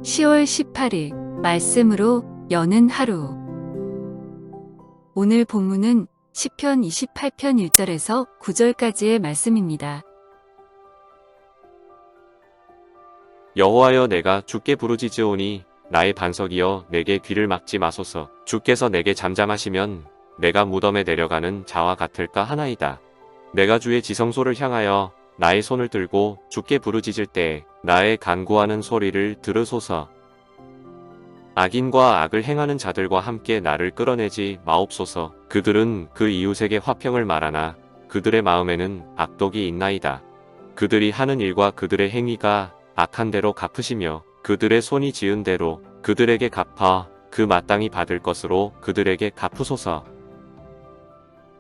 10월 18일 말씀으로 여는 하루. 오늘 본문은 시편 28편 1절에서 9절까지의 말씀입니다. 여호와여, 내가 주께 부르짖으오니 나의 반석이여, 내게 귀를 막지 마소서. 주께서 내게 잠잠하시면 내가 무덤에 내려가는 자와 같을까 하나이다. 내가 주의 지성소를 향하여 나의 손을 들고 주께 부르짖을 때에 나의 간구하는 소리를 들으소서. 악인과 악을 행하는 자들과 함께 나를 끌어내지 마옵소서. 그들은 그 이웃에게 화평을 말하나 그들의 마음에는 악독이 있나이다. 그들이 하는 일과 그들의 행위가 악한 대로 갚으시며 그들의 손이 지은 대로 그들에게 갚아 그 마땅히 받을 것으로 그들에게 갚으소서.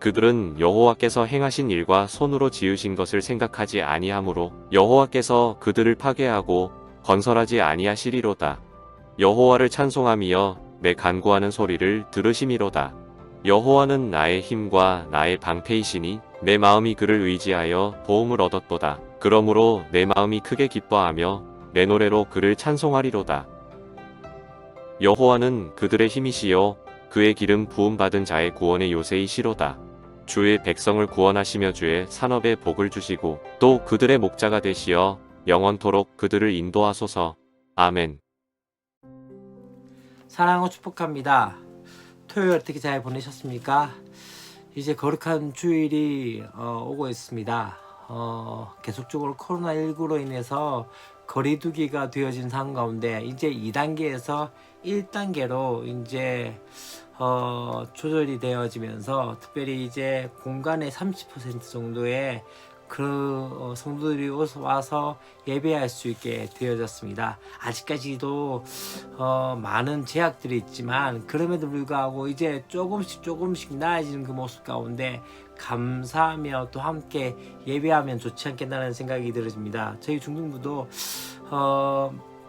그들은 여호와께서 행하신 일과 손으로 지으신 것을 생각하지 아니하므로 여호와께서 그들을 파괴하고 건설하지 아니하시리로다. 여호와를 찬송하며 내 간구하는 소리를 들으심이로다. 여호와는 나의 힘과 나의 방패이시니 내 마음이 그를 의지하여 도움을 얻었도다. 그러므로 내 마음이 크게 기뻐하며 내 노래로 그를 찬송하리로다. 여호와는 그들의 힘이시요 그의 기름 부음 받은 자의 구원의 요새이시로다. 주의 백성을 구원하시며 주의 산업에 복을 주시고 또 그들의 목자가 되시어 영원토록 그들을 인도하소서. 아멘. 사랑하고 축복합니다. 토요일 어떻게 잘 보내셨습니까? 이제 거룩한 주일이 오고 있습니다. 계속적으로 코로나19로 인해서 거리두기가 되어진 상황 가운데 이제 2단계에서 1단계로 이제 조절이 되어지면서 특별히 이제 공간의 30% 정도의 그 성도들이 와서 예배할 수 있게 되어졌습니다. 아직까지도 많은 제약들이 있지만 그럼에도 불구하고 이제 조금씩 나아지는 그 모습 가운데 감사하며 또 함께 예배하면 좋지 않겠나는 생각이 들어집니다. 저희 중등부도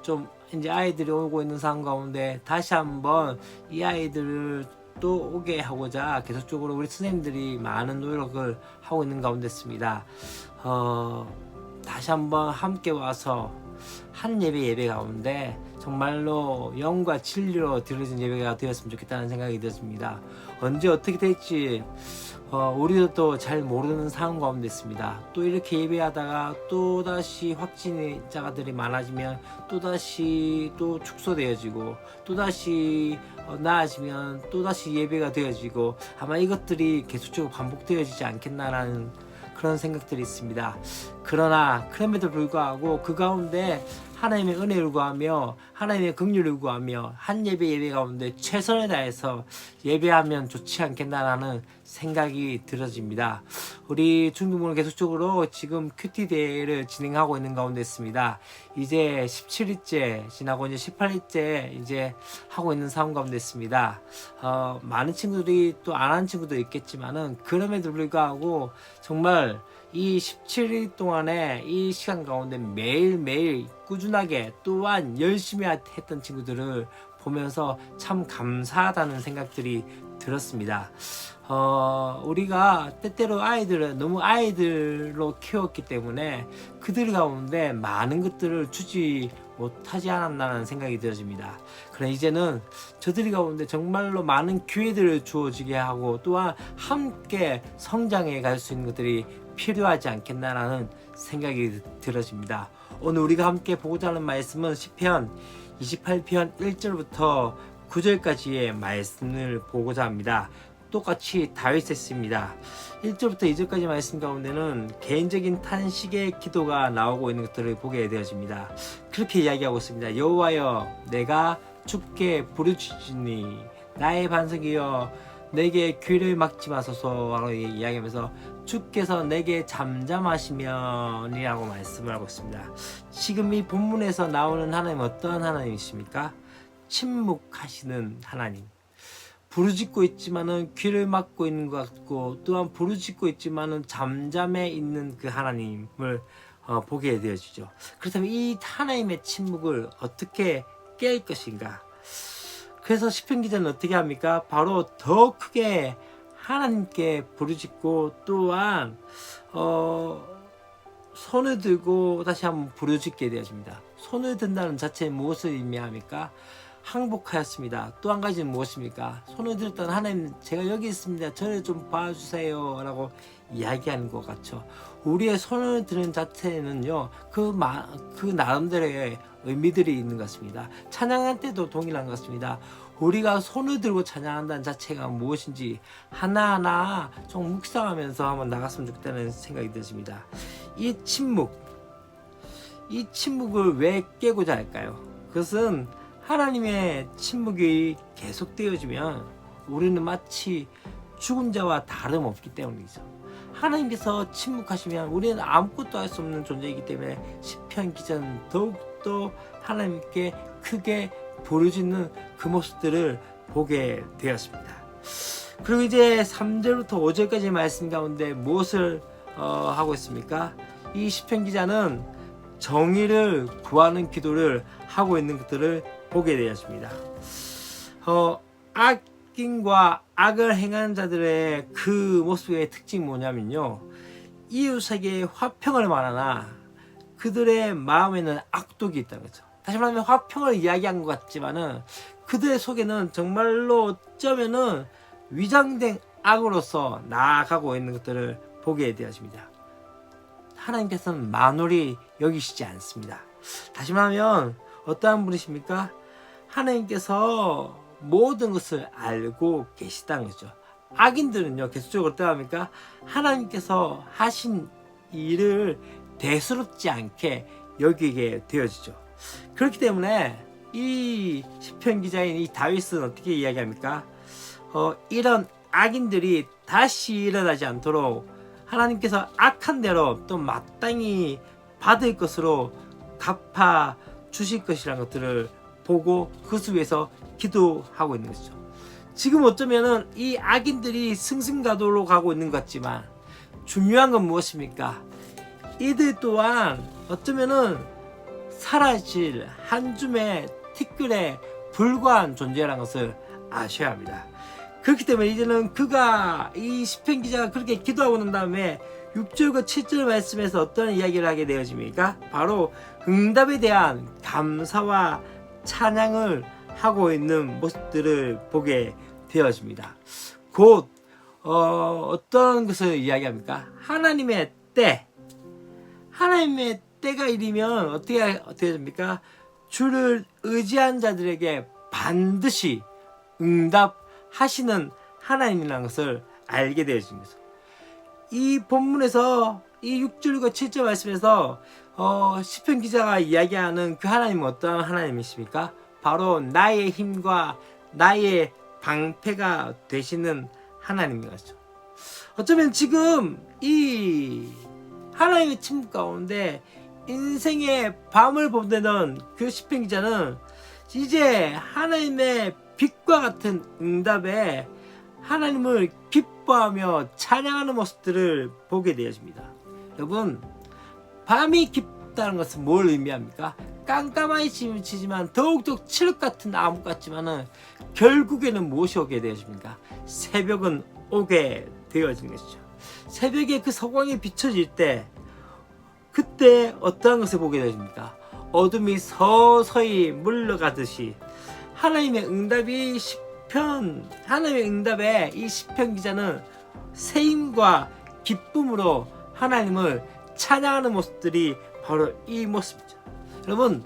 좀 이제 아이들이 오고 있는 상황 가운데 다시 한번 이 아이들을 또 오게 하고자 계속적으로 우리 선생님들이 많은 노력을 하고 있는 가운데였습니다. 다시 한번 함께 와서 한 예배 가운데 정말로 영과 진리로 드려진 예배가 되었으면 좋겠다는 생각이 들었습니다. 언제 어떻게 될지 우리도 또 잘 모르는 상황 가운데 있습니다. 또 이렇게 예배하다가 또다시 확진자들이 많아지면 또다시 또 축소되어지고 또다시 나아지면 또다시 예배가 되어지고 아마 이것들이 계속적으로 반복되어지지 않겠나라는 그런 생각들이 있습니다. 그러나 그럼에도 불구하고 그 가운데 하나님의 은혜를 구하며 하나님의 긍휼을 구하며 한 예배 가운데 최선을 다해서 예배하면 좋지 않겠나라는 생각이 들어집니다. 우리 중등부는 계속적으로 지금 큐티 대회를 진행하고 있는 가운데 있습니다. 이제 17일째 지나고 이제 18일째 이제 하고 있는 상황 가운데 있습니다. 많은 친구들이 또 안 한 친구도 있겠지만은 그럼에도 불구하고 정말 이 17일 동안에 이 시간 가운데 매일매일 꾸준하게 또한 열심히 했던 친구들을 보면서 참 감사하다는 생각들이 들었습니다. 우리가 때때로 아이들을 너무 아이들로 키웠기 때문에 그들 가운데 많은 것들을 주지 못하지 않았나라는 생각이 들어집니다. 그러나 이제는 저들 가운데 정말로 많은 기회들을 주어지게 하고 또한 함께 성장해 갈 수 있는 것들이 필요하지 않겠나라는 생각이 들어집니다. 오늘 우리가 함께 보고자 하는 말씀은 시편 28편 1절부터 9절까지의 말씀을 보고자 합니다. 똑같이 다윗의 쓰입니다. 1절부터 2절까지 말씀 가운데는 개인적인 탄식의 기도가 나오고 있는 것들을 보게 되어집니다. 그렇게 이야기하고 있습니다. 여호와여, 내가 주께 부르짖으니 나의 반석이여 내게 귀를 막지 마소서라고 이야기하면서 주께서 내게 잠잠하시면이라고 말씀을 하고 있습니다. 지금 이 본문에서 나오는 하나님 어떠한 하나님이십니까? 침묵하시는 하나님. 부르짖고 있지만은 귀를 막고 있는 것 같고 또한 부르짖고 있지만은 잠잠해 있는 그 하나님을 보게 되어지죠. 그렇다면 이 하나님의 침묵을 어떻게 깰 것인가? 그래서 시편 기자는 어떻게 합니까? 바로 더 크게 하나님께 부르짖고 또한 손을 들고 다시 한번 부르짖게 되어집니다. 손을 든다는 자체는 무엇을 의미합니까? 항복하였습니다. 또 한 가지는 무엇입니까? 손을 들었던 하나님, 제가 여기 있습니다. 저를 좀 봐주세요 라고 이야기하는 것 같죠. 우리의 손을 드는 자체는요, 그 나름대로의 의미들이 있는 것 같습니다. 찬양할 때도 동일한 것 같습니다. 우리가 손을 들고 찬양한다는 자체가 무엇인지 하나하나 좀 묵상하면서 한번 나갔으면 좋겠다는 생각이 드십니다. 이 침묵을 왜 깨고자 할까요? 그것은 하나님의 침묵이 계속되어지면 우리는 마치 죽은 자와 다름없기 때문이죠. 하나님께서 침묵하시면 우리는 아무것도 할 수 없는 존재이기 때문에 시편 기자는 더욱더 하나님께 크게 부르짖는 그 모습들을 보게 되었습니다. 그리고 이제 3절부터 5절까지 말씀 가운데 무엇을 하고 있습니까? 이 시편 기자는 정의를 구하는 기도를 하고 있는 것들을 보게 되었습니다. 악인과 악을 행하는 자들의 그 모습의 특징이 뭐냐면요, 이웃에게 화평을 말하나 그들의 마음에는 악독이 있다는 거죠. 다시 말하면 화평을 이야기한 것 같지만은 그들의 속에는 정말로 어쩌면은 위장된 악으로서 나아가고 있는 것들을 보게 되었습니다. 하나님께서는 만홀히 여기시지 않습니다. 다시 말하면 어떠한 분이십니까? 하나님께서 모든 것을 알고 계시다는 거죠. 악인들은요, 계속적으로 어떠합니까? 하나님께서 하신 일을 대수롭지 않게 여기게 되어지죠. 그렇기 때문에 이 시편 기자인 이 다윗은 어떻게 이야기합니까? 이런 악인들이 다시 일어나지 않도록 하나님께서 악한 대로 또 마땅히 받을 것으로 갚아 주실 것이라는 것들을 보고 그것을 위해서 기도하고 있는 것이죠. 지금 어쩌면은 이 악인들이 승승가도로 가고 있는 것 같지만 중요한 건 무엇입니까? 이들 또한 어쩌면은 사라질 한 줌의 티끌에 불과한 존재라는 것을 아셔야 합니다. 그렇기 때문에 이제는 그가 이 시편 기자가 그렇게 기도하고 난 다음에 6절과 7절 말씀에서 어떤 이야기를 하게 되어집니까? 바로 응답에 대한 감사와 찬양을 하고 있는 모습들을 보게 되어집니다. 곧 어떤 것을 이야기합니까? 하나님의 때가 이르면 어떻게 됩니까? 주를 의지한 자들에게 반드시 응답하시는 하나님이라는 것을 알게 되어진 거죠. 이 본문에서 이 6절과 7절 말씀에서 시편 기자가 이야기하는 그 하나님은 어떤 하나님이십니까? 바로 나의 힘과 나의 방패가 되시는 하나님인 것이죠. 어쩌면 지금 이 하나님의 침묵 가운데 인생의 밤을 보내던 그 시편 기자는 이제 하나님의 빛과 같은 응답에 하나님을 기뻐하며 찬양하는 모습들을 보게 되어집니다. 여러분, 밤이 깊다는 것은 뭘 의미합니까? 깜깜하게 치지만 더욱더 칠흑 같은 암흑 같지만은 결국에는 무엇이 오게 되어집니까? 새벽은 오게 되어지는 것이죠. 새벽에 그 석광이 비춰질 때 그때 어떠한 것을 보게 되십니까? 어둠이 서서히 물러가듯이 하나님의 응답에 이 시편 기자는 새 힘과 기쁨으로 하나님을 찬양하는 모습들이 바로 이 모습이죠. 여러분,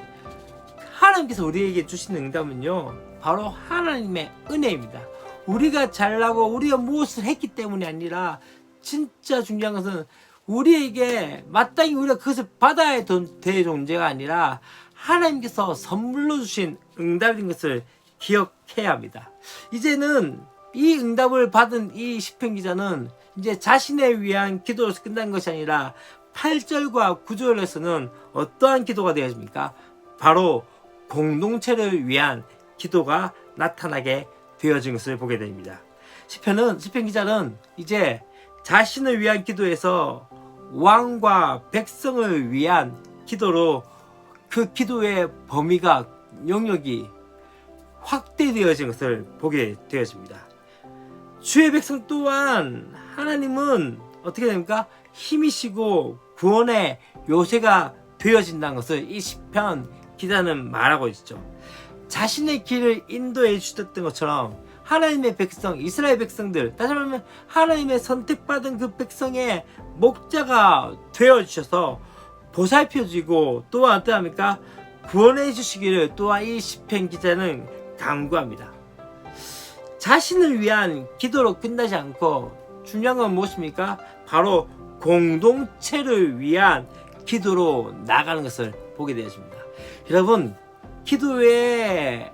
하나님께서 우리에게 주시는 응답은요, 바로 하나님의 은혜입니다. 우리가 잘나고 우리가 무엇을 했기 때문이 아니라 진짜 중요한 것은 우리에게 마땅히 우리가 그것을 받아야 될 존재가 아니라 하나님께서 선물로 주신 응답인 것을 기억해야 합니다. 이제는 이 응답을 받은 이 시편 기자는 이제 자신을 위한 기도로서 끝난 것이 아니라 8절과 9절에서는 어떠한 기도가 되어집니까? 바로 공동체를 위한 기도가 나타나게 되어진 것을 보게 됩니다. 시편 기자는 이제 자신을 위한 기도에서 왕과 백성을 위한 기도로 그 기도의 범위가 영역이 확대되어진 것을 보게 되어집니다. 주의 백성 또한 하나님은 어떻게 됩니까? 힘이시고 구원의 요새가 되어진다는 것을 이 시편 기자는 말하고 있죠. 자신의 길을 인도해 주셨던 것처럼 하나님의 백성, 이스라엘 백성들, 다시 말하면 하나님의 선택받은 그 백성의 목자가 되어 주셔서 보살펴 주고 또한 어떠합니까? 구원해 주시기를 또한 이 시편 기자는 간구합니다. 자신을 위한 기도로 끝나지 않고 중요한 건 무엇입니까? 바로 공동체를 위한 기도로 나가는 것을 보게 되었습니다. 여러분, 기도의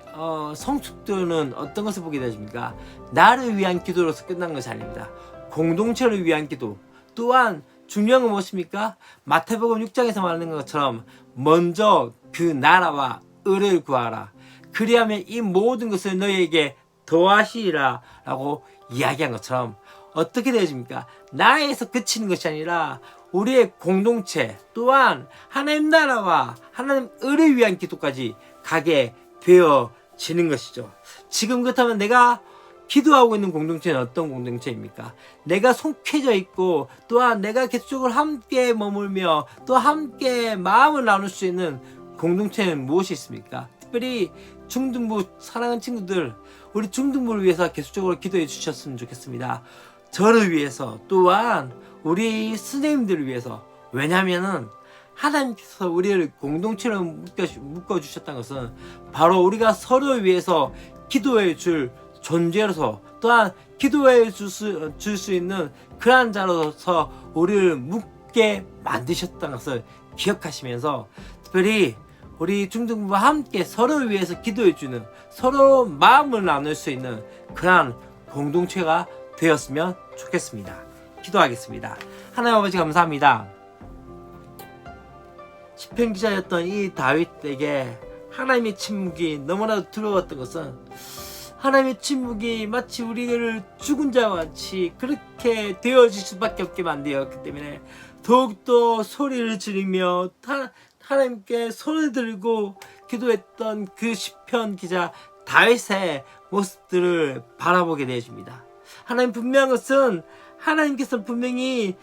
성숙도는 어떤 것을 보게 되십니까? 나를 위한 기도로서 끝난 것이 아닙니다. 공동체를 위한 기도. 또한 중요한 건 무엇입니까? 마태복음 6장에서 말하는 것처럼 먼저 그 나라와 의를 구하라. 그리하면 이 모든 것을 너희에게 더하시리라 라고 이야기한 것처럼 어떻게 되어집니까? 나에서 그치는 것이 아니라 우리의 공동체 또한 하나님 나라와 하나님 의를 위한 기도까지 가게 되어지는 것이죠. 지금 그렇다면 내가 기도하고 있는 공동체는 어떤 공동체입니까? 내가 속해져 있고 또한 내가 계속적으로 함께 머물며 또 함께 마음을 나눌 수 있는 공동체는 무엇이 있습니까? 특별히 중등부 사랑하는 친구들, 우리 중등부를 위해서 계속적으로 기도해 주셨으면 좋겠습니다. 저를 위해서 또한 우리 선생님들을 위해서. 왜냐하면은 하나님께서 우리를 공동체로 묶어주셨다는 것은 바로 우리가 서로를 위해서 기도해 줄 존재로서 또한 기도해 줄 수 있는 그러한 자로서 우리를 묶게 만드셨다는 것을 기억하시면서 특별히 우리 중등부와 함께 서로를 위해서 기도해 주는, 서로 마음을 나눌 수 있는 그러한 공동체가 되었으면 좋겠습니다. 기도하겠습니다. 하나님 아버지 감사합니다. 시편 기자였던 이 다윗에게 하나님의 침묵이 너무나도 두려웠던 것은 하나님의 침묵이 마치 우리를 죽은 자와 같이 그렇게 되어질 수밖에 없게 만들었기 때문에 더욱더 소리를 지르며 하나님께 손을 들고 기도했던 그 시편 기자 다윗의 모습들을 바라보게 되어집니다. 하나님 분명한 것은 하나님께서 분명히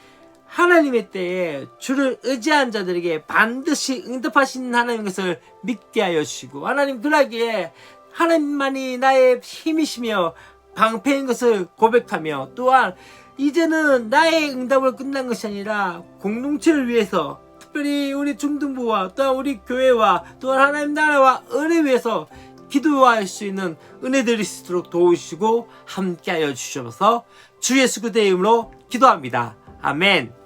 하나님의 때에 주를 의지한 자들에게 반드시 응답하시는 하나님 것을 믿게 하여 주시고 하나님 그러기에 하나님만이 나의 힘이시며 방패인 것을 고백하며 또한 이제는 나의 응답으로 끝난 것이 아니라 공동체를 위해서 특별히 우리 중등부와 또한 우리 교회와 또한 하나님 나라와 은혜 위해서 기도할 수 있는 은혜들이 있도록 도우시고 함께하여 주셔서 주 예수 그리스도의 이름으로 기도합니다. 아멘.